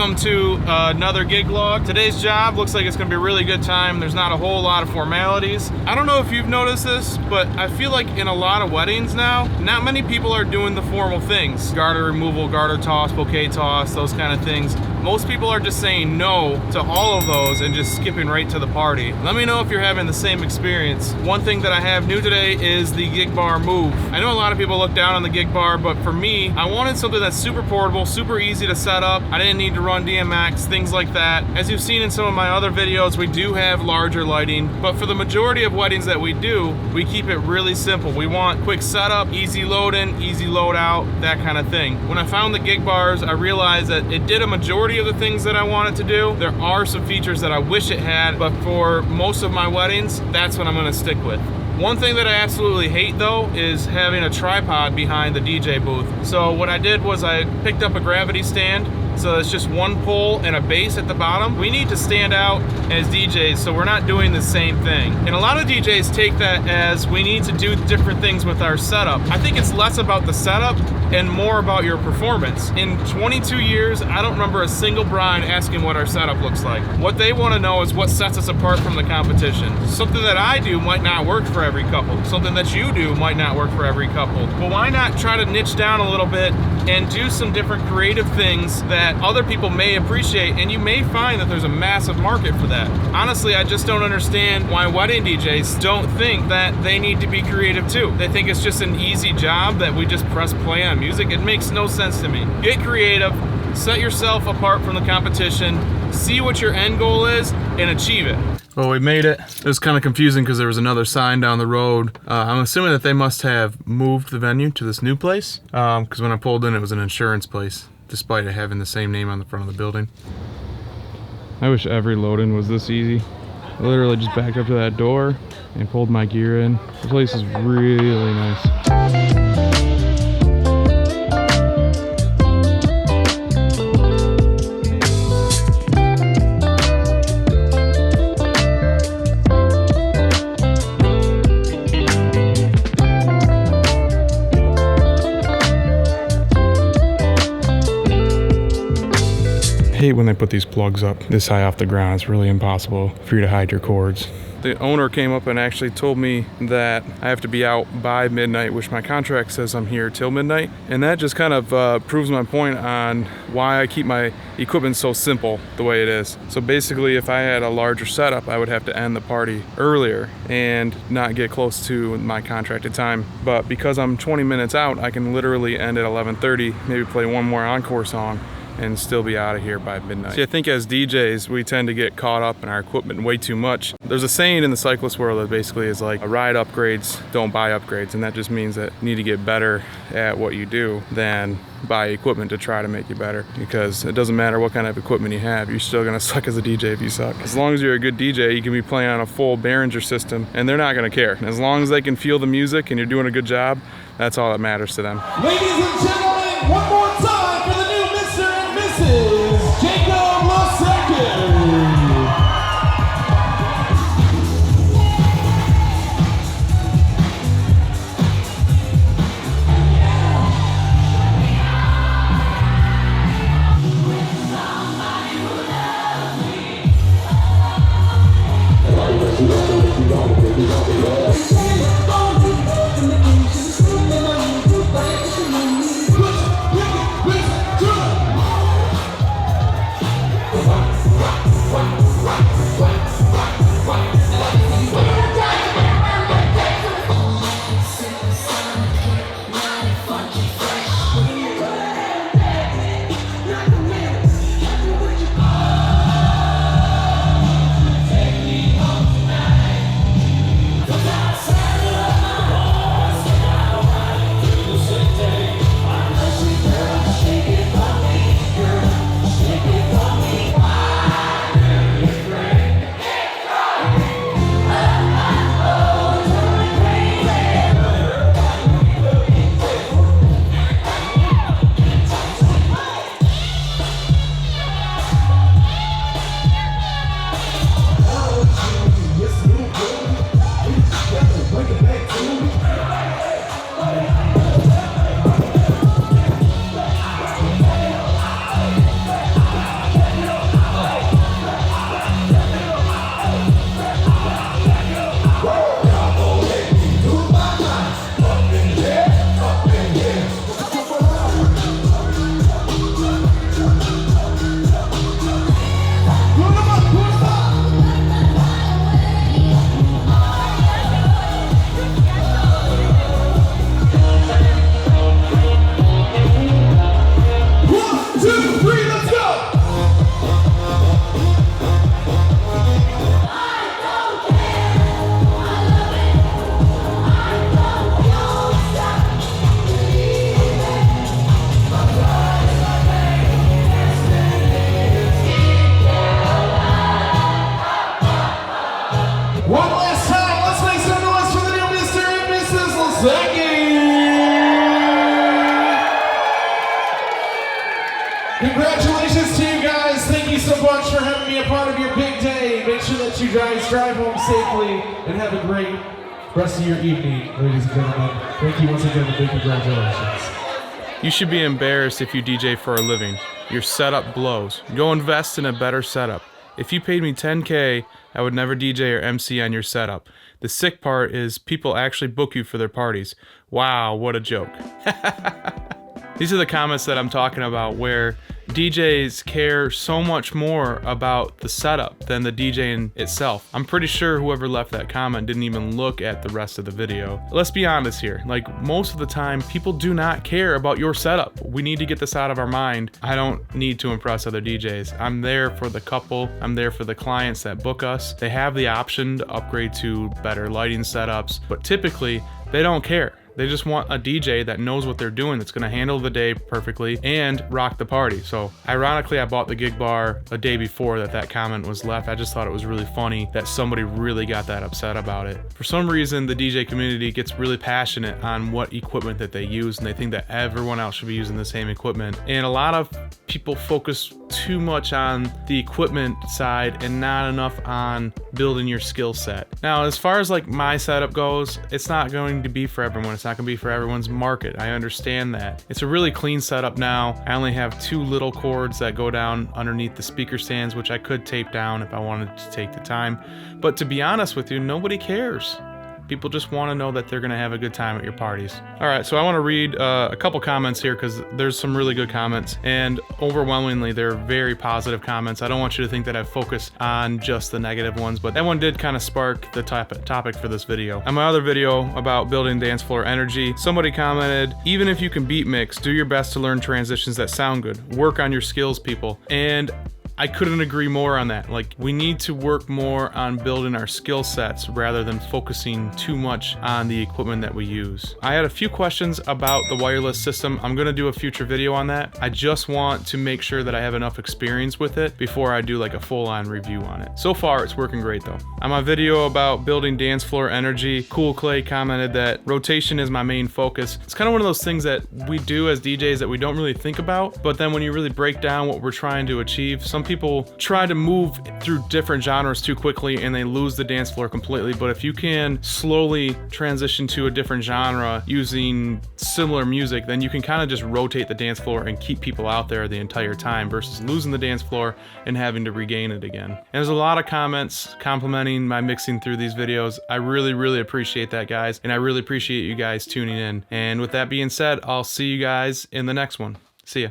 Welcome to another gig log. Today's job looks like it's gonna be a really good time. There's not a whole lot of formalities. I don't know if you've noticed this, but I feel like in a lot of weddings now, not many people are doing the formal things. Garter removal, garter toss, bouquet toss, those kind of things. Most people are just saying no to all of those and just skipping right to the party. Let me know if you're having the same experience. One thing that I have new today is the gig bar move. I know a lot of people look down on the gig bar, but for me, I wanted something that's super portable, super easy to set up. I didn't need to run DMX, things like that. As you've seen in some of my other videos, we do have larger lighting, but for the majority of weddings that we do, we keep it really simple. We want quick setup, easy load in, easy load out, that kind of thing. When I found the gig bars, I realized that it did a majority of the things that I wanted to do. There are some features that I wish it had, but for most of my weddings, that's what I'm gonna stick with. One thing that I absolutely hate though is having a tripod behind the DJ booth. So what I did was I picked up a gravity stand. So it's just one pole and a base at the bottom. We need to stand out as DJs, so we're not doing the same thing. And a lot of DJs take that as we need to do different things with our setup. I think it's less about the setup and more about your performance. In 22 years, I don't remember a single bride asking what our setup looks like. What they want to know is what sets us apart from the competition. Something that I do might not work for every couple. Something that you do might not work for every couple. But why not try to niche down a little bit and do some different creative things that other people may appreciate, and you may find that there's a massive market for that. Honestly, I just don't understand why wedding DJs don't think that they need to be creative too. They think it's just an easy job that we just press play on music. It makes no sense to me. Get creative, set yourself apart from the competition, see what your end goal is, and achieve it. Well, we made it. It was kind of confusing because there was another sign down the road. I'm assuming that they must have moved the venue to this new place, because when I pulled in, it was an insurance place, despite it having the same name on the front of the building. I wish every load-in was this easy. I literally just backed up to that door and pulled my gear in. The place is really nice. I hate when they put these plugs up this high off the ground. It's really impossible for you to hide your cords. The owner came up and actually told me that I have to be out by midnight, which my contract says I'm here till midnight. And that just kind of proves my point on why I keep my equipment so simple the way it is. So basically, if I had a larger setup, I would have to end the party earlier and not get close to my contracted time. But because I'm 20 minutes out, I can literally end at 11:30, maybe play one more encore song, and still be out of here by midnight. See, I think as DJs, we tend to get caught up in our equipment way too much. There's a saying in the cyclist world that basically is like, ride upgrades, don't buy upgrades. And that just means that you need to get better at what you do than buy equipment to try to make you better. Because it doesn't matter what kind of equipment you have, you're still gonna suck as a DJ if you suck. As long as you're a good DJ, you can be playing on a full Behringer system and they're not gonna care. As long as they can feel the music and you're doing a good job, that's all that matters to them. Ladies and gentlemen, one more time for the new Mr. and Mrs. JBL Eon. Congratulations to you guys. Thank you so much for having me a part of your big day. Make sure that you guys drive home safely and have a great rest of your evening, ladies and gentlemen. Thank you once again and big congratulations. You should be embarrassed if you DJ for a living. Your setup blows. Go invest in a better setup. If you paid me $10K, I would never DJ or MC on your setup. The sick part is people actually book you for their parties. Wow, what a joke. These are the comments that I'm talking about where DJs care so much more about the setup than the DJing itself. I'm pretty sure whoever left that comment didn't even look at the rest of the video. Let's be honest here, like most of the time, people do not care about your setup. We need to get this out of our mind. I don't need to impress other DJs. I'm there for the couple. I'm there for the clients that book us. They have the option to upgrade to better lighting setups, but typically they don't care. They just want a DJ that knows what they're doing, that's gonna handle the day perfectly and rock the party. So ironically, I bought the gig bar a day before that comment was left. I just thought it was really funny that somebody really got that upset about it. For some reason, the DJ community gets really passionate on what equipment that they use, and they think that everyone else should be using the same equipment. And a lot of people focus too much on the equipment side and not enough on building your skill set. Now, as far as like my setup goes, it's not going to be for everyone. It's not gonna be for everyone's market. I understand that. It's a really clean setup now. I only have 2 little cords that go down underneath the speaker stands, which I could tape down if I wanted to take the time. But to be honest with you, nobody cares. People just want to know that they're going to have a good time at your parties. All right, so I want to read a couple comments here because there's some really good comments, and overwhelmingly they're very positive comments. I don't want you to think that I focus on just the negative ones, but that one did kind of spark the topic for this video. On my other video about building dance floor energy, somebody commented, even if you can beat mix, do your best to learn transitions that sound good. Work on your skills, people. And I couldn't agree more on that. Like, we need to work more on building our skill sets rather than focusing too much on the equipment that we use. I had a few questions about the wireless system. I'm gonna do a future video on that. I just want to make sure that I have enough experience with it before I do like a full-on review on it. So far, it's working great though. On my video about building dance floor energy, Cool Clay commented that rotation is my main focus. It's kind of one of those things that we do as DJs that we don't really think about, but then when you really break down what we're trying to achieve, some people try to move through different genres too quickly and they lose the dance floor completely. But if you can slowly transition to a different genre using similar music, then you can kind of just rotate the dance floor and keep people out there the entire time versus losing the dance floor and having to regain it again. And there's a lot of comments complimenting my mixing through these videos. I really appreciate that, guys, and I really appreciate you guys tuning in. And with that being said, I'll see you guys in the next one. See ya.